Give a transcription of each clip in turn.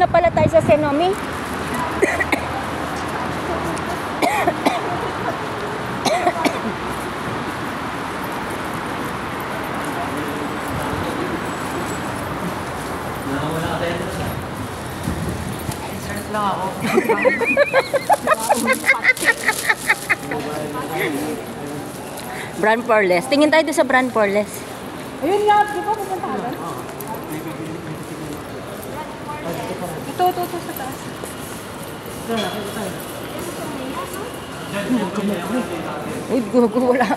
na pala tayo sa Senomi. Insert lang ako. Brand Porles. Tingin tayo doon sa Brand Porles. Ayun nga, di ba pupunta ka doon? Ito sa taas. Uy, gugu, wala.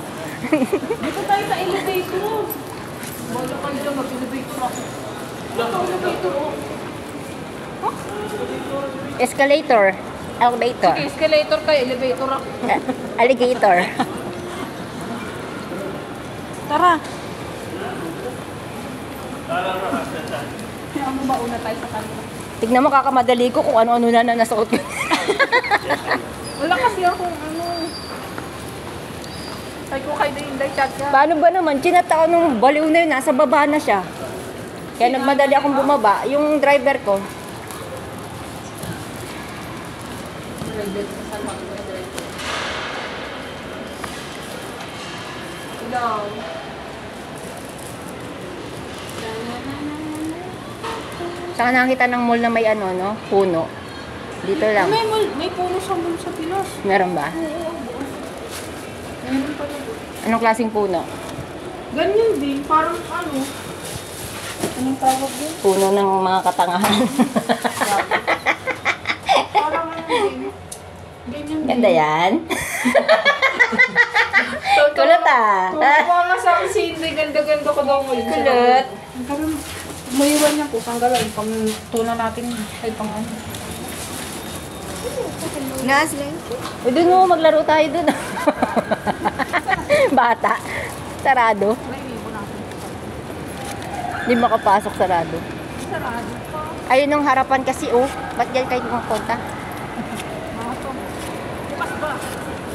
Dito tayo sa elevator. Wala kayo dyan, mag-elevator ako. Ito, elevator oh. Escalator. Elevator. Sige, escalator kayo, elevator ako. Alligator. Tara. Kaya mo ba una tayo sa kanila? Tignan mo, kakamadali ko kung ano-ano na nasuot ko. Wala kasi akong ano. Ay ko kay Day chat ka. Paano ba naman? Chinata ko nung baliw na yun, nasa baba na siya. Kaya nagmadali akong bumaba. Yung driver ko, Hello. saka nakita ng mall na may ano, no? Puno. Dito lang. May puno sa mall sa Pinas. Meron ba? Meron pala doon. Anong klaseng puno? Ganyan din, parang ano. Anong tawag din? Puno ng mga katangahan. Parang ano din. Ganyan din. Ganda yan. Kulot ah. Tumawa nga sa akin si Inday, ganda-ganda ko daw ngayon. Kulot. Parang mayuwan niya po, sanggalan, pang tuna natin, ay pang ano. Nasling. O dun mo, maglaro tayo dun. Bata. Sarado. May ibo natin. Hindi makapasok, sarado. Sarado pa. Ayun yung harapan kasi, oh. Ba't yan kayo pumunta? Mga to. Bukas ba?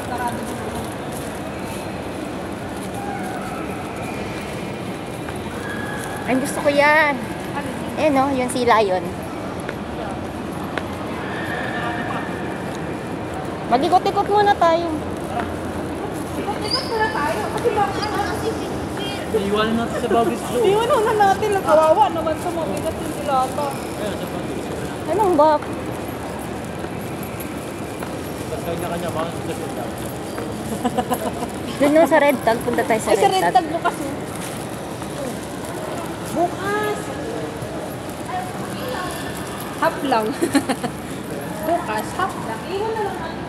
Sarado ba? Ay, gusto ko yan. Ano din? Eh, no? Yung sila yun. Mag-ikot-ikot muna tayo. Ikot-ikot muna tayo. Kasi bakit Iwan natin sa Bobby's Zoo. iwan na natin, nagkawawa naman sa mga bigat yung dilata. Kaya sa Bobby's Zoo. Anong bak? Ba't kanya-kanya ba? Sa Bobby's Zoo. Doon no, sa Red Tag. Punta tayo sa Ay, sa Red red Tag. tag bukas oh. Bukas! Hap lang. Bukas, hap lang. Iwan na lang natin.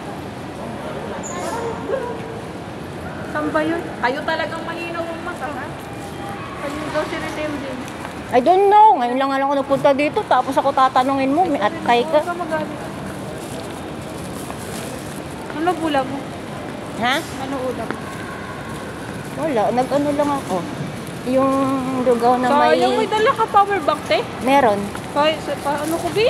Saan ba yun? Kayo talagang malinaw ang mata, ha? Kayo daw si Ritem din. I don't know. Ngayon lang alam ko nagpunta dito. Tapos ako tatanungin mo. May atay ka. Huwag ka magalit. Ano ulam mo? Ha? Ano ulam mo? Wala. Nag-ano lang ako. Yung lugaw na may... Sayang, may dala ka power bank, te. Meron. Kaya, ano ko, Bi?